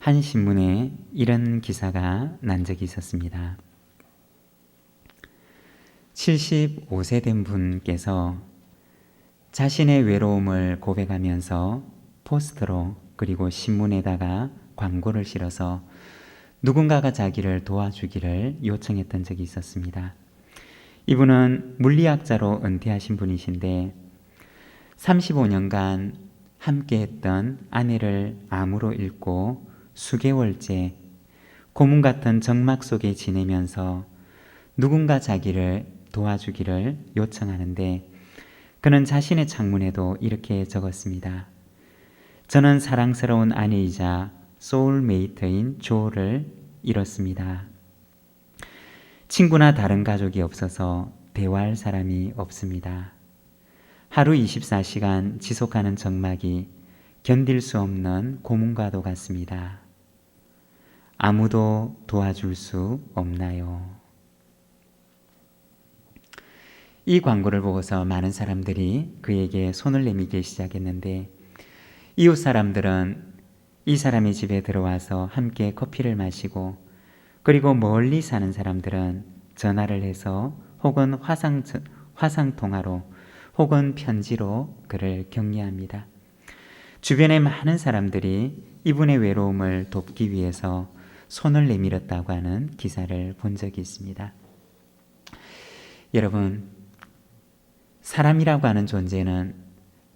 한 신문에 이런 기사가 난 적이 있었습니다. 75세 된 분께서 자신의 외로움을 고백하면서 포스터로 그리고 신문에다가 광고를 실어서 누군가가 자기를 도와주기를 요청했던 적이 있었습니다. 이분은 물리학자로 은퇴하신 분이신데 35년간 함께했던 아내를 암으로 잃고 수개월째 고문 같은 정막 속에 지내면서 누군가 자기를 도와주기를 요청하는데 그는 자신의 창문에도 이렇게 적었습니다. 저는 사랑스러운 아내이자 소울메이트인 조를 잃었습니다. 친구나 다른 가족이 없어서 대화할 사람이 없습니다. 하루 24시간 지속하는 정막이 견딜 수 없는 고문과도 같습니다. 아무도 도와줄 수 없나요? 이 광고를 보고서 많은 사람들이 그에게 손을 내밀기 시작했는데 이웃 사람들은 이 사람의 집에 들어와서 함께 커피를 마시고 그리고 멀리 사는 사람들은 전화를 해서 혹은 화상통화로 혹은 편지로 그를 격려합니다. 주변의 많은 사람들이 이분의 외로움을 돕기 위해서 손을 내밀었다고 하는 기사를 본 적이 있습니다. 여러분, 사람이라고 하는 존재는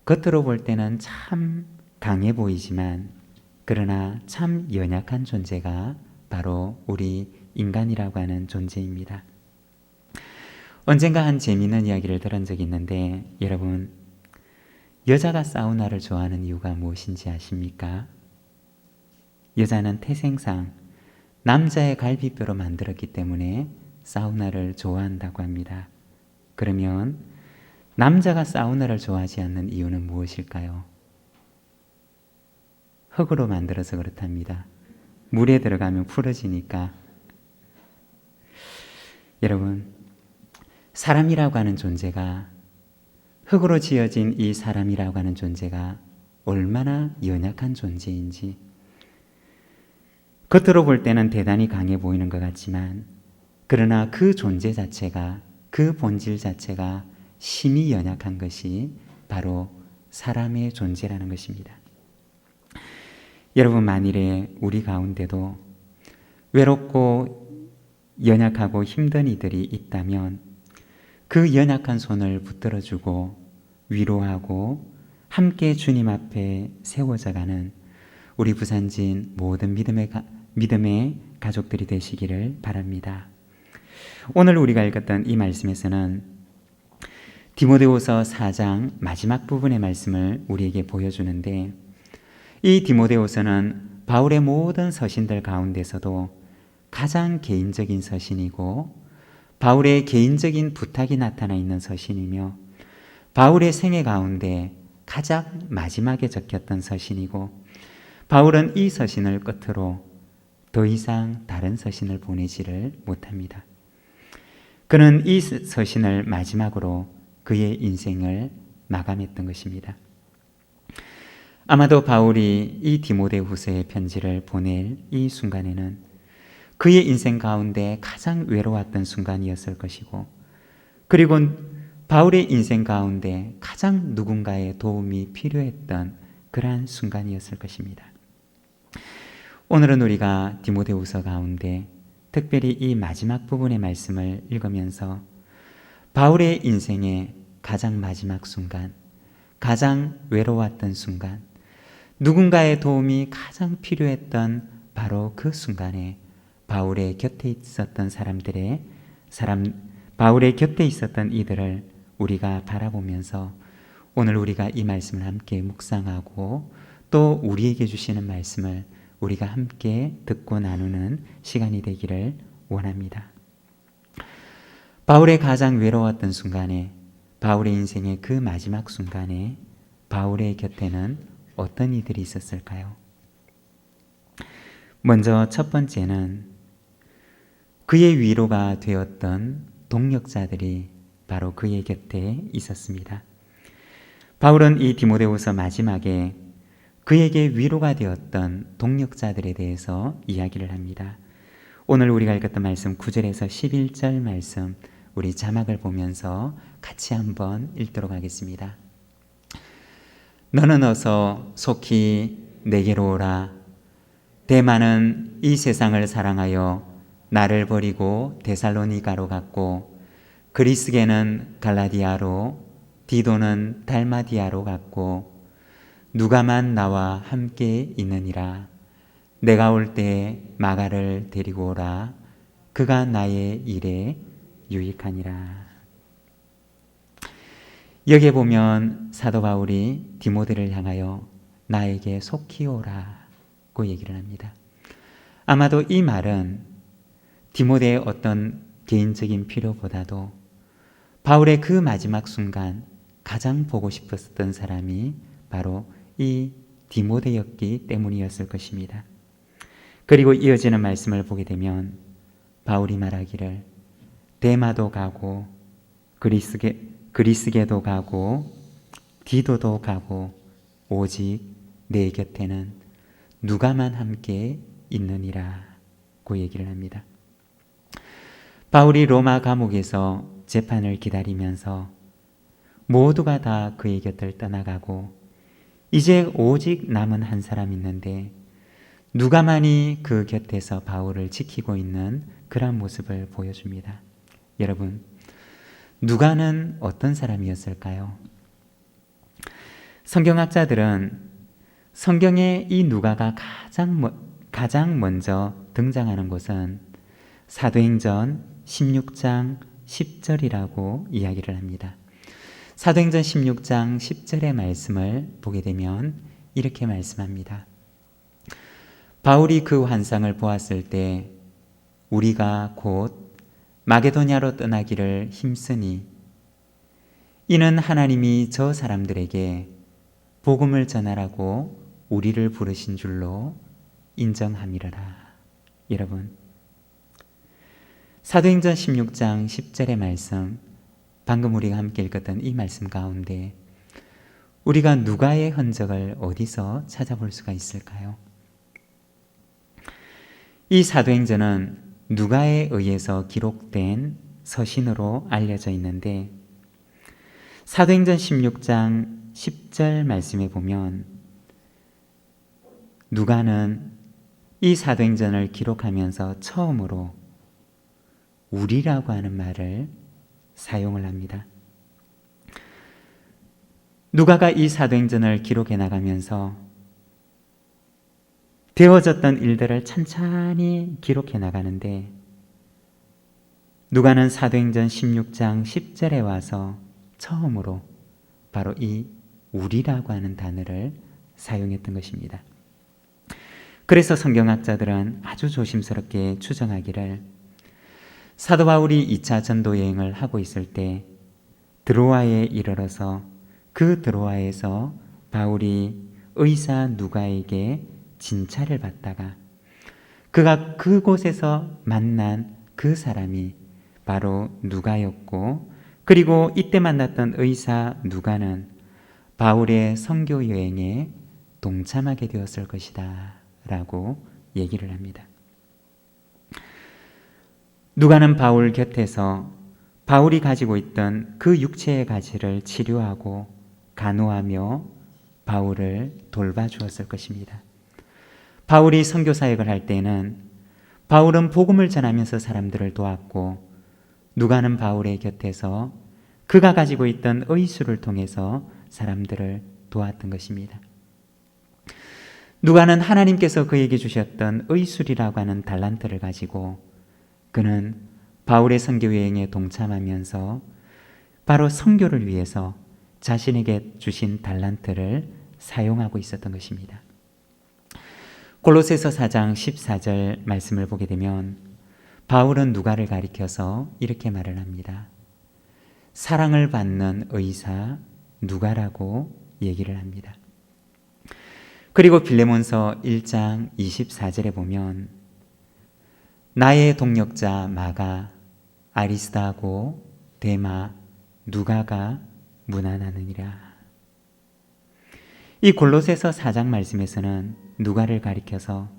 겉으로 볼 때는 참 강해 보이지만 그러나 참 연약한 존재가 바로 우리 인간이라고 하는 존재입니다. 언젠가 한 재미있는 이야기를 들은 적이 있는데 여러분, 여자가 사우나를 좋아하는 이유가 무엇인지 아십니까? 여자는 태생상 남자의 갈비뼈로 만들었기 때문에 사우나를 좋아한다고 합니다. 그러면 남자가 사우나를 좋아하지 않는 이유는 무엇일까요? 흙으로 만들어서 그렇답니다. 물에 들어가면 풀어지니까. 여러분, 사람이라고 하는 존재가, 흙으로 지어진 이 사람이라고 하는 존재가 얼마나 연약한 존재인지, 겉으로 볼 때는 대단히 강해 보이는 것 같지만 그러나 그 존재 자체가, 그 본질 자체가 심히 연약한 것이 바로 사람의 존재라는 것입니다. 여러분, 만일에 우리 가운데도 외롭고 연약하고 힘든 이들이 있다면 그 연약한 손을 붙들어주고 위로하고 함께 주님 앞에 세워져가는 우리 부산진 모든 믿음의 가족들이 되시기를 바랍니다. 오늘 우리가 읽었던 이 말씀에서는 디모데후서 4장 마지막 부분의 말씀을 우리에게 보여주는데 이 디모데후서는 바울의 모든 서신들 가운데서도 가장 개인적인 서신이고 바울의 개인적인 부탁이 나타나 있는 서신이며 바울의 생애 가운데 가장 마지막에 적혔던 서신이고 바울은 이 서신을 끝으로 더 이상 다른 서신을 보내지를 못합니다. 그는 이 서신을 마지막으로 그의 인생을 마감했던 것입니다. 아마도 바울이 이 디모데후서의 편지를 보낼 이 순간에는 그의 인생 가운데 가장 외로웠던 순간이었을 것이고 그리고 바울의 인생 가운데 가장 누군가의 도움이 필요했던 그러한 순간이었을 것입니다. 오늘은 우리가 디모데후서 가운데 특별히 이 마지막 부분의 말씀을 읽으면서 바울의 인생의 가장 마지막 순간, 가장 외로웠던 순간, 누군가의 도움이 가장 필요했던 바로 그 순간에 바울의 곁에 있었던 바울의 곁에 있었던 이들을 우리가 바라보면서 오늘 우리가 이 말씀을 함께 묵상하고 또 우리에게 주시는 말씀을 우리가 함께 듣고 나누는 시간이 되기를 원합니다. 바울의 가장 외로웠던 순간에, 바울의 인생의 그 마지막 순간에 바울의 곁에는 어떤 이들이 있었을까요? 먼저 첫 번째는 그의 위로가 되었던 동역자들이 바로 그의 곁에 있었습니다. 바울은 이 디모데후서 마지막에 그에게 위로가 되었던 동력자들에 대해서 이야기를 합니다. 오늘 우리가 읽었던 말씀 9절에서 11절 말씀 우리 자막을 보면서 같이 한번 읽도록 하겠습니다. 너는 어서 속히 내게로 오라. 데마는 이 세상을 사랑하여 나를 버리고 데살로니가로 갔고, 그리스게는 갈라디아로, 디도는 달마디아로 갔고, 누가만 나와 함께 있느니라. 내가 올 때 마가를 데리고 오라. 그가 나의 일에 유익하니라. 여기에 보면 사도 바울이 디모데를 향하여 나에게 속히 오라고 얘기를 합니다. 아마도 이 말은 디모데의 어떤 개인적인 필요보다도 바울의 그 마지막 순간 가장 보고 싶었던 사람이 바로 이 디모데였기 때문이었을 것입니다. 그리고 이어지는 말씀을 보게 되면 바울이 말하기를 데마도 가고 그리스게도 가고 디도도 가고 오직 내 곁에는 누가만 함께 있느니라고 얘기를 합니다. 바울이 로마 감옥에서 재판을 기다리면서 모두가 다 그의 곁을 떠나가고 이제 오직 남은 한 사람 있는데 누가만이 그 곁에서 바울을 지키고 있는 그런 모습을 보여줍니다. 여러분, 누가는 어떤 사람이었을까요? 성경학자들은 성경에 이 누가가 가장 먼저 등장하는 곳은 사도행전 16장 10절이라고 이야기를 합니다. 사도행전 16장 10절의 말씀을 보게 되면 이렇게 말씀합니다. 바울이 그 환상을 보았을 때 우리가 곧 마게도냐로 떠나기를 힘쓰니 이는 하나님이 저 사람들에게 복음을 전하라고 우리를 부르신 줄로 인정함이러라. 여러분, 사도행전 16장 10절의 말씀, 방금 우리가 함께 읽었던 이 말씀 가운데 우리가 누가의 흔적을 어디서 찾아볼 수가 있을까요? 이 사도행전은 누가에 의해서 기록된 서신으로 알려져 있는데 사도행전 16장 10절 말씀에 보면 누가는 이 사도행전을 기록하면서 처음으로 우리라고 하는 말을 사용을 합니다. 누가가 이 사도행전을 기록해 나가면서 되어졌던 일들을 찬찬히 기록해 나가는데 누가는 사도행전 16장 10절에 와서 처음으로 바로 이 우리라고 하는 단어를 사용했던 것입니다. 그래서 성경학자들은 아주 조심스럽게 추정하기를 사도 바울이 2차 전도 여행을 하고 있을 때 드로아에 이르러서 그 드로아에서 바울이 의사 누가에게 진찰을 받다가 그가 그곳에서 만난 그 사람이 바로 누가였고, 그리고 이때 만났던 의사 누가는 바울의 선교 여행에 동참하게 되었을 것이다 라고 얘기를 합니다. 누가는 바울 곁에서 바울이 가지고 있던 그 육체의 가지를 치료하고 간호하며 바울을 돌봐주었을 것입니다. 바울이 선교 사역을 할 때는 바울은 복음을 전하면서 사람들을 도왔고 누가는 바울의 곁에서 그가 가지고 있던 의술을 통해서 사람들을 도왔던 것입니다. 누가는 하나님께서 그에게 주셨던 의술이라고 하는 달란트를 가지고 그는 바울의 선교 여행에 동참하면서 바로 선교를 위해서 자신에게 주신 달란트를 사용하고 있었던 것입니다. 골로새서 4장 14절 말씀을 보게 되면 바울은 누가를 가리켜서 이렇게 말을 합니다. 사랑을 받는 의사 누가라고 얘기를 합니다. 그리고 빌레몬서 1장 24절에 보면 나의 동력자 마가, 아리스다고, 데마, 누가가 문안하느니라. 이 골로새서 4장 말씀에서는 누가를 가리켜서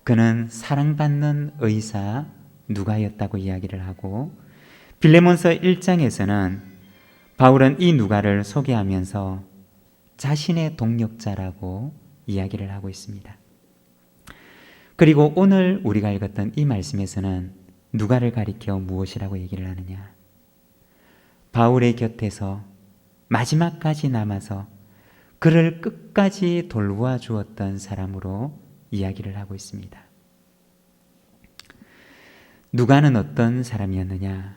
그는 사랑받는 의사 누가였다고 이야기를 하고, 빌레몬서 1장에서는 바울은 이 누가를 소개하면서 자신의 동력자라고 이야기를 하고 있습니다. 그리고 오늘 우리가 읽었던 이 말씀에서는 누가를 가리켜 무엇이라고 얘기를 하느냐? 바울의 곁에서 마지막까지 남아서 그를 끝까지 돌보아 주었던 사람으로 이야기를 하고 있습니다. 누가는 어떤 사람이었느냐?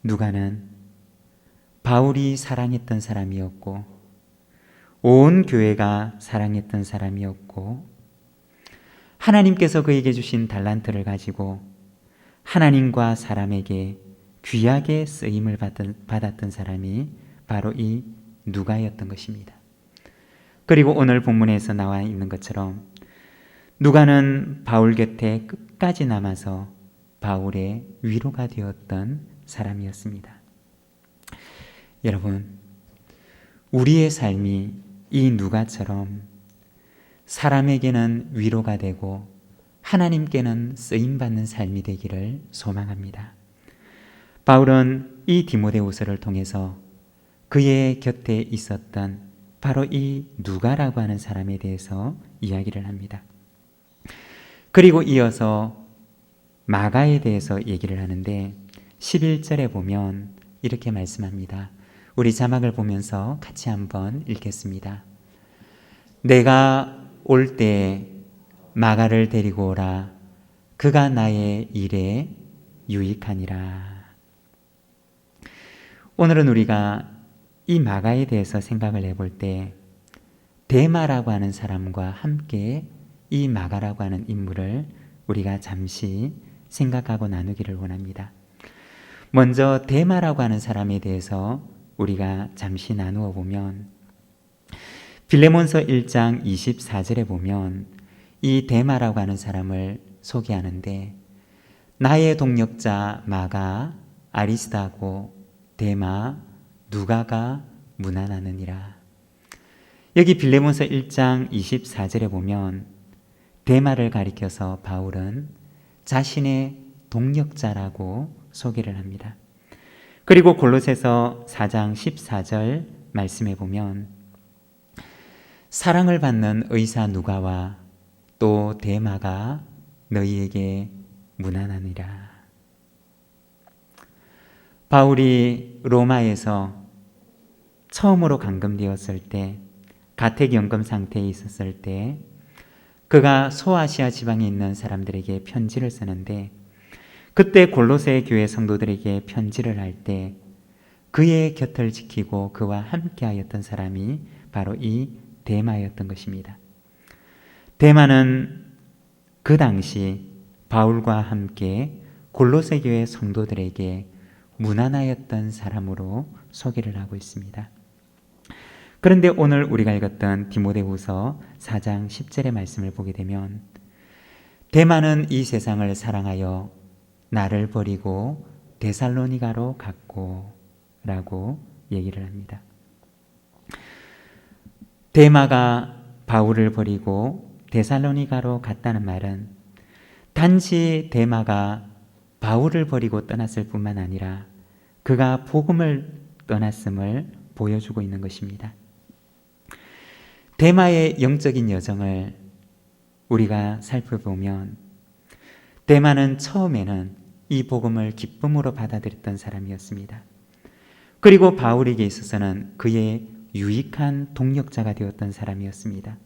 누가는 바울이 사랑했던 사람이었고, 온 교회가 사랑했던 사람이었고, 하나님께서 그에게 주신 달란트를 가지고 하나님과 사람에게 귀하게 쓰임을 받았던 사람이 바로 이 누가였던 것입니다. 그리고 오늘 본문에서 나와 있는 것처럼 누가는 바울 곁에 끝까지 남아서 바울의 위로가 되었던 사람이었습니다. 여러분, 우리의 삶이 이 누가처럼 사람에게는 위로가 되고 하나님께는 쓰임받는 삶이 되기를 소망합니다. 바울은 이 디모데후서를 통해서 그의 곁에 있었던 바로 이 누가라고 하는 사람에 대해서 이야기를 합니다. 그리고 이어서 마가에 대해서 얘기를 하는데 11절에 보면 이렇게 말씀합니다. 우리 자막을 보면서 같이 한번 읽겠습니다. 내가 올 때 마가를 데리고 오라. 그가 나의 일에 유익하니라. 오늘은 우리가 이 마가에 대해서 생각을 해볼 때 데마라고 하는 사람과 함께 이 마가라고 하는 인물을 우리가 잠시 생각하고 나누기를 원합니다. 먼저 데마라고 하는 사람에 대해서 우리가 잠시 나누어 보면 빌레몬서 1장 24절에 보면 이 데마라고 하는 사람을 소개하는데 나의 동력자 마가, 아리스다고, 데마, 누가가 문안하느니라. 여기 빌레몬서 1장 24절에 보면 데마를 가리켜서 바울은 자신의 동력자라고 소개를 합니다. 그리고 골로새서 4장 14절 말씀에 보면 사랑을 받는 의사 누가와 또 데마가 너희에게 문안하니라. 바울이 로마에서 처음으로 감금되었을 때, 가택연금 상태에 있었을 때 그가 소아시아 지방에 있는 사람들에게 편지를 쓰는데, 그때 골로새 교회 성도들에게 편지를 할 때 그의 곁을 지키고 그와 함께하였던 사람이 바로 이 데마였던 것입니다. 데마는 그 당시 바울과 함께 골로새 교회 성도들에게 문안하였던 사람으로 소개를 하고 있습니다. 그런데 오늘 우리가 읽었던 디모데후서 4장 10절의 말씀을 보게 되면 데마는 이 세상을 사랑하여 나를 버리고 데살로니가로 갔고 라고 얘기를 합니다. 데마가 바울을 버리고 데살로니가로 갔다는 말은 단지 데마가 바울을 버리고 떠났을 뿐만 아니라 그가 복음을 떠났음을 보여주고 있는 것입니다. 데마의 영적인 여정을 우리가 살펴보면 데마는 처음에는 이 복음을 기쁨으로 받아들였던 사람이었습니다. 그리고 바울에게 있어서는 그의 유익한 동력자가 되었던 사람이었습니다.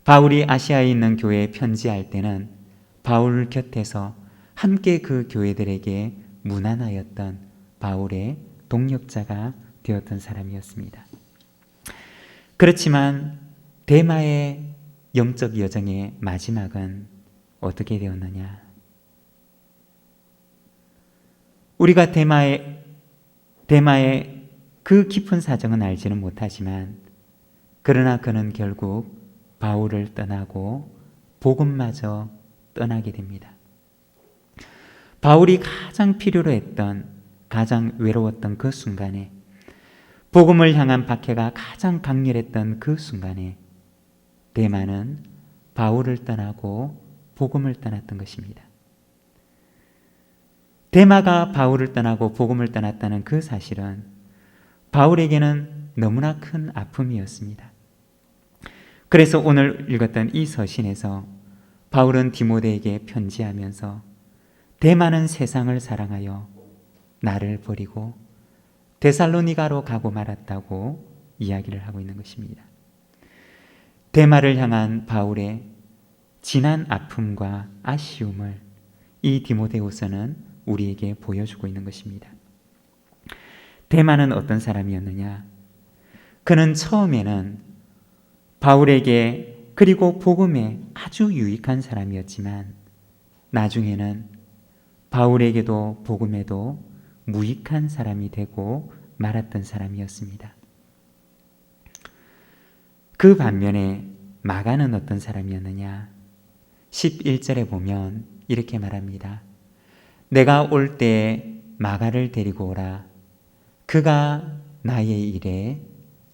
바울이 아시아에 있는 교회에 편지할 때는 바울 곁에서 함께 그 교회들에게 문안하였던 바울의 동력자가 되었던 사람이었습니다. 그렇지만 데마의 영적 여정의 마지막은 어떻게 되었느냐? 우리가 데마의 그 깊은 사정은 알지는 못하지만 그러나 그는 결국 바울을 떠나고 복음마저 떠나게 됩니다. 바울이 가장 필요로 했던, 가장 외로웠던 그 순간에 복음을 향한 박해가 가장 강렬했던 그 순간에 데마는 바울을 떠나고 복음을 떠났던 것입니다. 데마가 바울을 떠나고 복음을 떠났다는 그 사실은 바울에게는 너무나 큰 아픔이었습니다. 그래서 오늘 읽었던 이 서신에서 바울은 디모데에게 편지하면서 데마는 세상을 사랑하여 나를 버리고 데살로니가로 가고 말았다고 이야기를 하고 있는 것입니다. 데마를 향한 바울의 진한 아픔과 아쉬움을 이 디모데후서는 우리에게 보여주고 있는 것입니다. 데마는 어떤 사람이었느냐? 그는 처음에는 바울에게 그리고 복음에 아주 유익한 사람이었지만 나중에는 바울에게도 복음에도 무익한 사람이 되고 말았던 사람이었습니다. 그 반면에 마가는 어떤 사람이었느냐? 11절에 보면 이렇게 말합니다. 내가 올 때 마가를 데리고 오라. 그가 나의 일에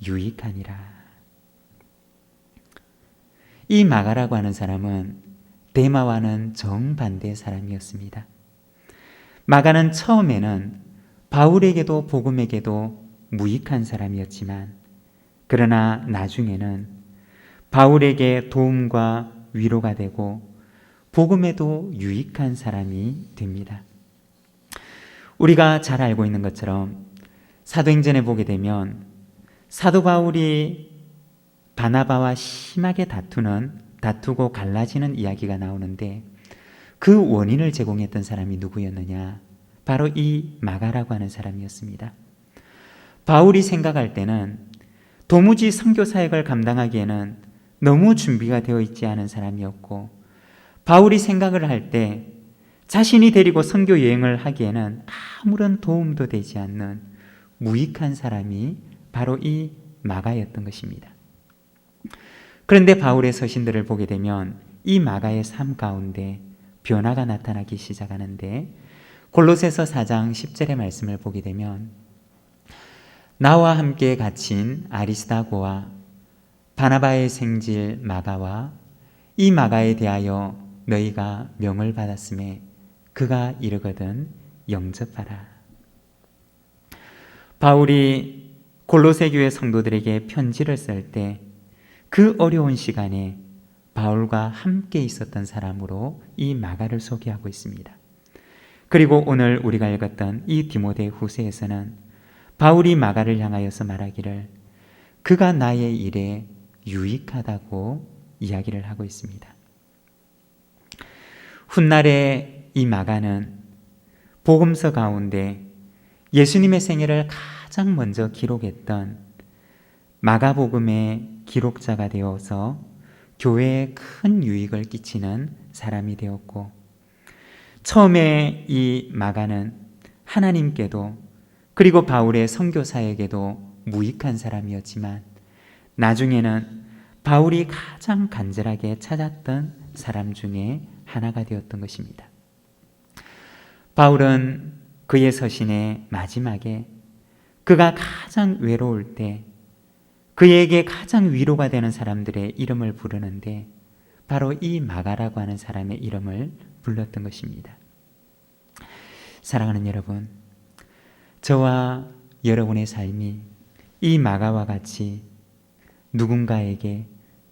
유익하니라. 이 마가라고 하는 사람은 데마와는 정반대의 사람이었습니다. 마가는 처음에는 바울에게도 복음에게도 무익한 사람이었지만 그러나 나중에는 바울에게 도움과 위로가 되고 복음에도 유익한 사람이 됩니다. 우리가 잘 알고 있는 것처럼 사도행전에 보게 되면 사도 바울이 바나바와 심하게 다투고 갈라지는 이야기가 나오는데 그 원인을 제공했던 사람이 누구였느냐? 바로 이 마가라고 하는 사람이었습니다. 바울이 생각할 때는 도무지 선교 사역을 감당하기에는 너무 준비가 되어 있지 않은 사람이었고 바울이 생각을 할 때 자신이 데리고 선교 여행을 하기에는 아무런 도움도 되지 않는 무익한 사람이 바로 이 마가였던 것입니다. 그런데 바울의 서신들을 보게 되면 이 마가의 삶 가운데 변화가 나타나기 시작하는데 골로새서 4장 10절의 말씀을 보게 되면 나와 함께 갇힌 아리스다고와 바나바의 생질 마가와 이 마가에 대하여 너희가 명을 받았음에 그가 이르거든 영접하라. 바울이 골로새 교회 성도들에게 편지를 쓸 때 그 어려운 시간에 바울과 함께 있었던 사람으로 이 마가를 소개하고 있습니다. 그리고 오늘 우리가 읽었던 이 디모데 후서에서는 바울이 마가를 향하여서 말하기를 그가 나의 일에 유익하다고 이야기를 하고 있습니다. 훗날에 이 마가는 복음서 가운데 예수님의 생애를 가장 먼저 기록했던 마가복음의 기록자가 되어서 교회에 큰 유익을 끼치는 사람이 되었고 처음에 이 마가는 하나님께도 그리고 바울의 선교 사역에도 무익한 사람이었지만 나중에는 바울이 가장 간절하게 찾았던 사람 중에 하나가 되었던 것입니다. 바울은 그의 서신의 마지막에 그가 가장 외로울 때 그에게 가장 위로가 되는 사람들의 이름을 부르는데 바로 이 마가라고 하는 사람의 이름을 불렀던 것입니다. 사랑하는 여러분, 저와 여러분의 삶이 이 마가와 같이 누군가에게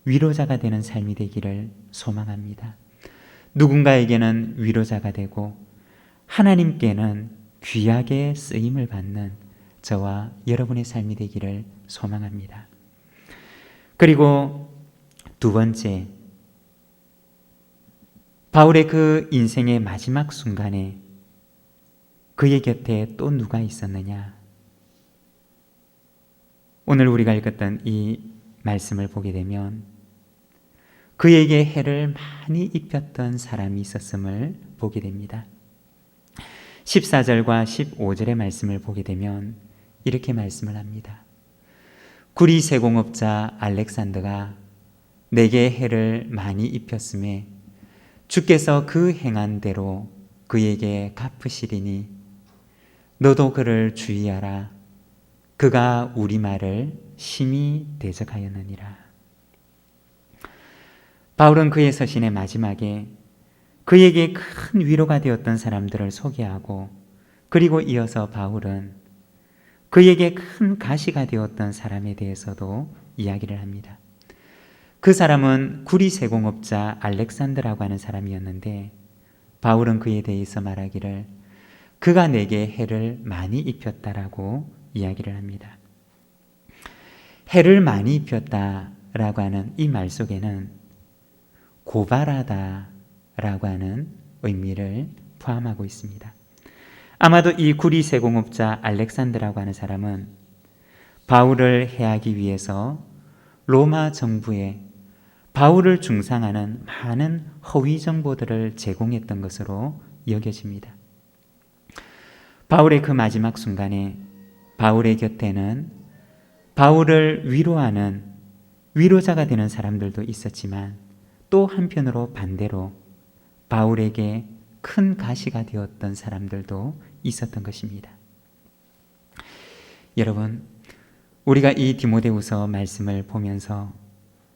위로자가 되는 삶이 되기를 소망합니다. 누군가에게는 위로자가 되고 하나님께는 귀하게 쓰임을 받는 저와 여러분의 삶이 되기를 소망합니다. 그리고 두 번째, 바울의 그 인생의 마지막 순간에 그의 곁에 또 누가 있었느냐? 오늘 우리가 읽었던 이 말씀을 보게 되면 그에게 해를 많이 입혔던 사람이 있었음을 보게 됩니다. 14절과 15절의 말씀을 보게 되면 이렇게 말씀을 합니다. 구리 세공업자 알렉산더가 내게 해를 많이 입혔음에 주께서 그 행한 대로 그에게 갚으시리니 너도 그를 주의하라. 그가 우리 말을 심히 대적하였느니라. 바울은 그의 서신의 마지막에 그에게 큰 위로가 되었던 사람들을 소개하고, 그리고 이어서 바울은 그에게 큰 가시가 되었던 사람에 대해서도 이야기를 합니다. 그 사람은 구리 세공업자 알렉산더라고 하는 사람이었는데, 바울은 그에 대해서 말하기를 그가 내게 해를 많이 입혔다라고 이야기를 합니다. 해를 많이 입혔다라고 하는 이 말 속에는 고발하다라고 하는 의미를 포함하고 있습니다. 아마도 이 구리 세공업자 알렉산더라고 하는 사람은 바울을 해하기 위해서 로마 정부에 바울을 중상하는 많은 허위 정보들을 제공했던 것으로 여겨집니다. 바울의 그 마지막 순간에 바울의 곁에는 바울을 위로하는 위로자가 되는 사람들도 있었지만, 또 한편으로 반대로 바울에게 큰 가시가 되었던 사람들도 있었던 것입니다. 여러분, 우리가 이 디모데후서 말씀을 보면서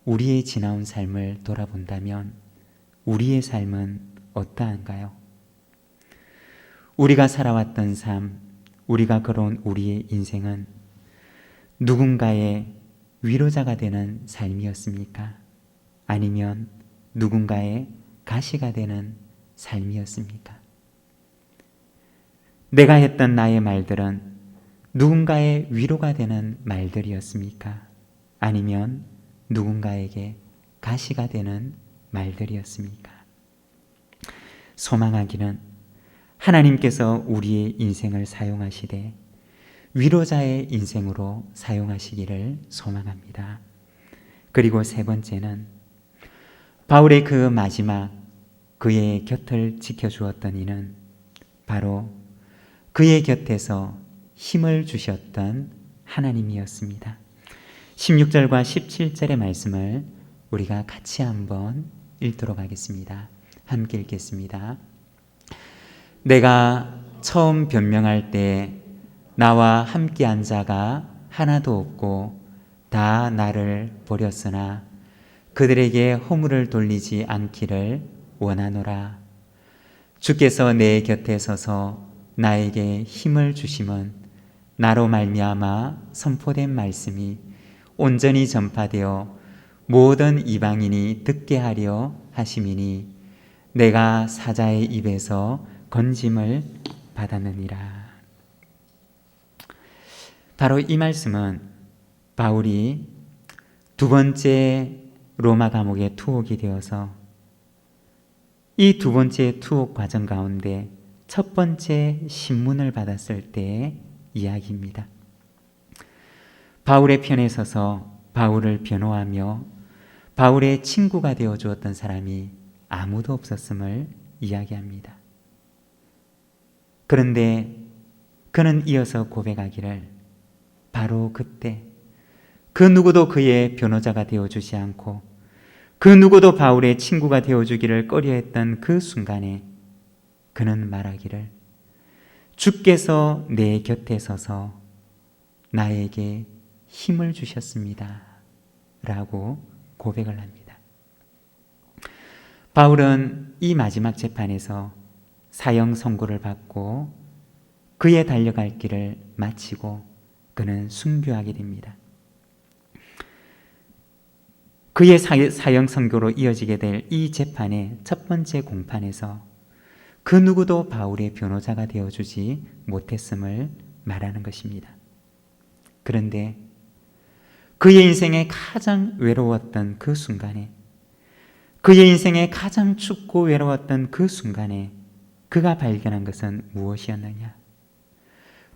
우리의 지나온 삶을 돌아본다면 우리의 삶은 어떠한가요? 우리가 살아왔던 삶, 우리가 걸어온 우리의 인생은 누군가의 위로자가 되는 삶이었습니까? 아니면 누군가의 가시가 되는 삶이었습니까? 내가 했던 나의 말들은 누군가의 위로가 되는 말들이었습니까? 아니면 누군가에게 가시가 되는 말들이었습니까? 소망하기는 하나님께서 우리의 인생을 사용하시되 위로자의 인생으로 사용하시기를 소망합니다. 그리고 세 번째는 바울의 그 마지막 그의 곁을 지켜주었던 이는 바로 그의 곁에서 힘을 주셨던 하나님이었습니다. 16절과 17절의 말씀을 우리가 같이 한번 읽도록 하겠습니다. 함께 읽겠습니다. 내가 처음 변명할 때 나와 함께한 자가 하나도 없고 다 나를 버렸으나 그들에게 허물을 돌리지 않기를 원하노라. 주께서 내 곁에 서서 나에게 힘을 주심은 나로 말미암아 선포된 말씀이 온전히 전파되어 모든 이방인이 듣게 하려 하심이니 내가 사자의 입에서 건짐을 받았느니라. 바로 이 말씀은 바울이 두 번째 로마 감옥에 투옥이 되어서 이 두 번째 투옥 과정 가운데 첫 번째 신문을 받았을 때의 이야기입니다. 바울의 편에 서서 바울을 변호하며 바울의 친구가 되어 주었던 사람이 아무도 없었음을 이야기합니다. 그런데 그는 이어서 고백하기를 바로 그때 그 누구도 그의 변호자가 되어주지 않고 그 누구도 바울의 친구가 되어주기를 꺼려했던 그 순간에 그는 말하기를 주께서 내 곁에 서서 나에게 힘을 주셨습니다 라고 고백을 합니다. 바울은 이 마지막 재판에서 사형 선고를 받고 그의 달려갈 길을 마치고 그는 순교하게 됩니다. 그의 사형 선고로 이어지게 될 이 재판의 첫 번째 공판에서 그 누구도 바울의 변호자가 되어주지 못했음을 말하는 것입니다. 그런데 그의 인생에 가장 외로웠던 그 순간에, 그의 인생에 가장 춥고 외로웠던 그 순간에 그가 발견한 것은 무엇이었느냐?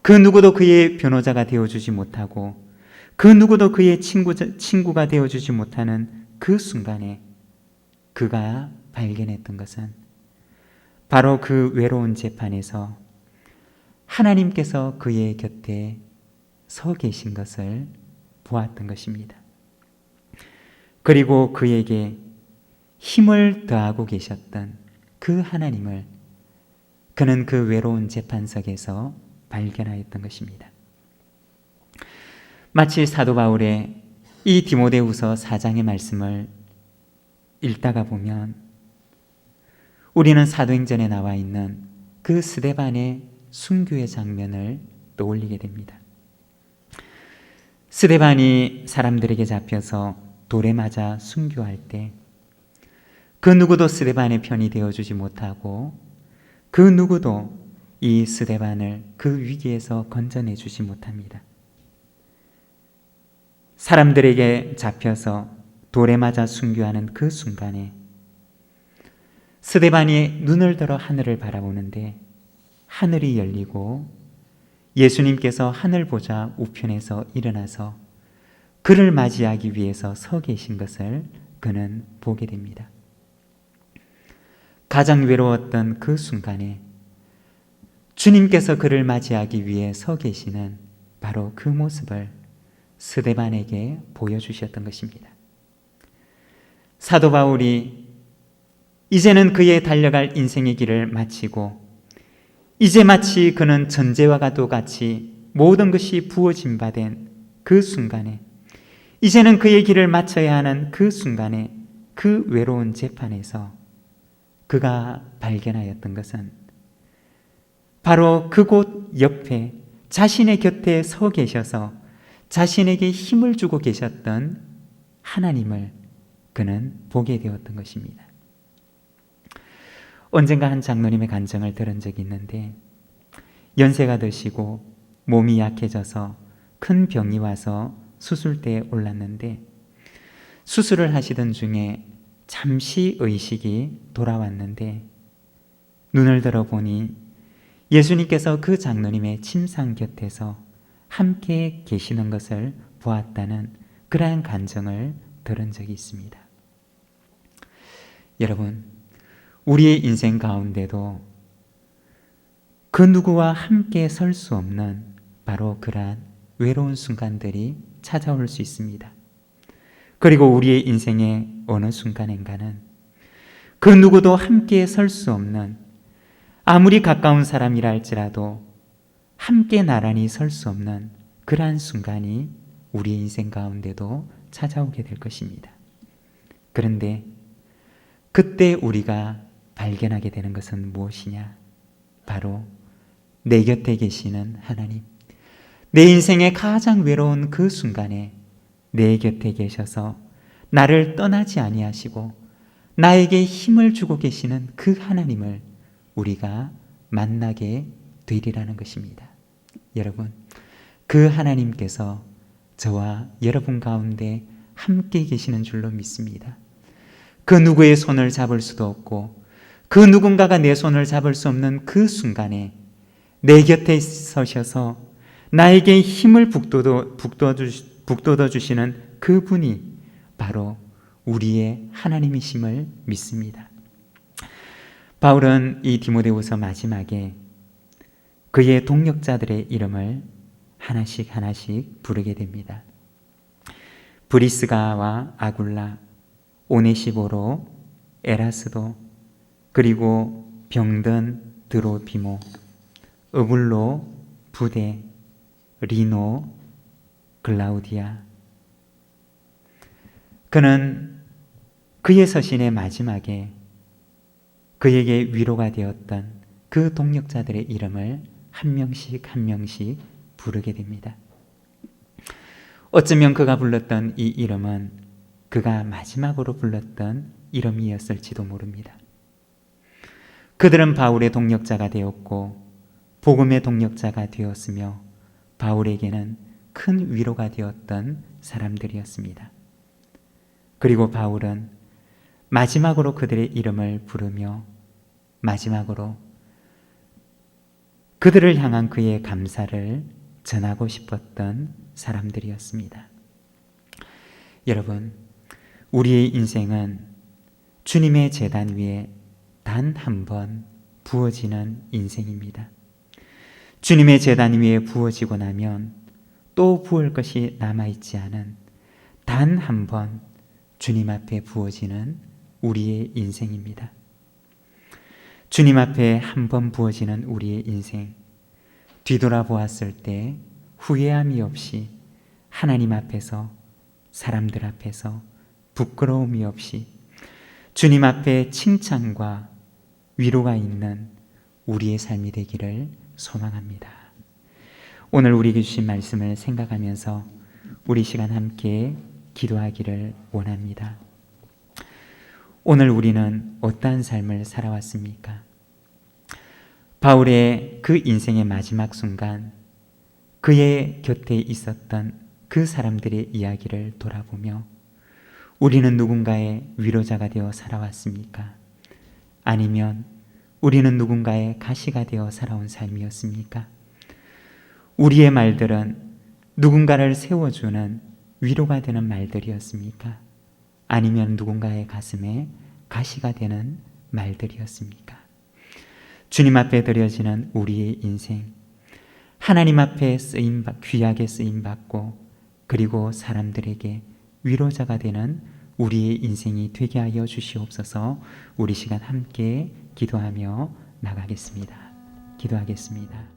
그 누구도 그의 변호자가 되어주지 못하고 그 누구도 그의 친구가 되어주지 못하는 그 순간에 그가 발견했던 것은 바로 그 외로운 재판에서 하나님께서 그의 곁에 서 계신 것을 보았던 것입니다. 그리고 그에게 힘을 더하고 계셨던 그 하나님을 그는 그 외로운 재판석에서 발견하였던 것입니다. 마치 사도 바울의 이 디모데후서 4장의 말씀을 읽다가 보면 우리는 사도행전에 나와 있는 그 스데반의 순교의 장면을 떠올리게 됩니다. 스데반이 사람들에게 잡혀서 돌에 맞아 순교할 때 그 누구도 스데반의 편이 되어주지 못하고 그 누구도 이 스데반을 그 위기에서 건져내주지 못합니다. 사람들에게 잡혀서 돌에 맞아 순교하는 그 순간에 스데반이 눈을 들어 하늘을 바라보는데 하늘이 열리고 예수님께서 하늘 보좌 우편에서 일어나서 그를 맞이하기 위해서 서 계신 것을 그는 보게 됩니다. 가장 외로웠던 그 순간에 주님께서 그를 맞이하기 위해 서 계시는 바로 그 모습을 스데반에게 보여주셨던 것입니다. 사도 바울이 이제는 그의 달려갈 인생의 길을 마치고 이제 마치 그는 전제와 똑같이 모든 것이 부어진 바 된 그 순간에 이제는 그의 길을 마쳐야 하는 그 순간에 그 외로운 재판에서 그가 발견하였던 것은 바로 그곳 옆에 자신의 곁에 서 계셔서 자신에게 힘을 주고 계셨던 하나님을 그는 보게 되었던 것입니다. 언젠가 한 장로님의 간증을 들은 적이 있는데 연세가 드시고 몸이 약해져서 큰 병이 와서 수술대에 올랐는데 수술을 하시던 중에 잠시 의식이 돌아왔는데 눈을 들어보니 예수님께서 그 장로님의 침상 곁에서 함께 계시는 것을 보았다는 그러한 간증을 들은 적이 있습니다. 여러분, 우리의 인생 가운데도 그 누구와 함께 설 수 없는 바로 그러한 외로운 순간들이 찾아올 수 있습니다. 그리고 우리의 인생의 어느 순간인가는 그 누구도 함께 설 수 없는 아무리 가까운 사람이라 할지라도 함께 나란히 설 수 없는 그러한 순간이 우리의 인생 가운데도 찾아오게 될 것입니다. 그런데 그때 우리가 발견하게 되는 것은 무엇이냐? 바로 내 곁에 계시는 하나님, 내 인생의 가장 외로운 그 순간에 내 곁에 계셔서 나를 떠나지 아니하시고 나에게 힘을 주고 계시는 그 하나님을 우리가 만나게 되리라는 것입니다. 여러분, 그 하나님께서 저와 여러분 가운데 함께 계시는 줄로 믿습니다. 그 누구의 손을 잡을 수도 없고 그 누군가가 내 손을 잡을 수 없는 그 순간에 내 곁에 서셔서 나에게 힘을 북돋워 주시는 그분이 바로 우리의 하나님이심을 믿습니다. 바울은 이 디모데후서 마지막에 그의 동역자들의 이름을 하나씩 하나씩 부르게 됩니다. 브리스가와 아굴라, 오네시보로, 에라스도, 그리고 병든 드로비모, 어블로, 부데, 리노, 글라우디아. 그는 그의 서신의 마지막에 그에게 위로가 되었던 그 동역자들의 이름을 한 명씩 한 명씩 부르게 됩니다. 어쩌면 그가 불렀던 이 이름은 그가 마지막으로 불렀던 이름이었을지도 모릅니다. 그들은 바울의 동역자가 되었고 복음의 동역자가 되었으며 바울에게는 큰 위로가 되었던 사람들이었습니다. 그리고 바울은 마지막으로 그들의 이름을 부르며 마지막으로 그들을 향한 그의 감사를 전하고 싶었던 사람들이었습니다. 여러분, 우리의 인생은 주님의 제단 위에 단 한 번 부어지는 인생입니다. 주님의 제단 위에 부어지고 나면 또 부을 것이 남아있지 않은 단 한 번 주님 앞에 부어지는 우리의 인생입니다. 주님 앞에 한 번 부어지는 우리의 인생, 뒤돌아보았을 때 후회함이 없이 하나님 앞에서, 사람들 앞에서 부끄러움이 없이 주님 앞에 칭찬과 위로가 있는 우리의 삶이 되기를 소망합니다. 오늘 우리에게 주신 말씀을 생각하면서 우리 시간 함께 기도하기를 원합니다. 오늘 우리는 어떠한 삶을 살아왔습니까? 바울의 그 인생의 마지막 순간, 그의 곁에 있었던 그 사람들의 이야기를 돌아보며 우리는 누군가의 위로자가 되어 살아왔습니까? 아니면 우리는 누군가의 가시가 되어 살아온 삶이었습니까? 우리의 말들은 누군가를 세워주는 위로가 되는 말들이었습니까? 아니면 누군가의 가슴에 가시가 되는 말들이었습니까? 주님 앞에 드려지는 우리의 인생, 하나님 앞에 귀하게 쓰임받고 그리고 사람들에게 위로자가 되는 우리의 인생이 되게 하여 주시옵소서. 우리 시간 함께 기도하며 나가겠습니다. 기도하겠습니다.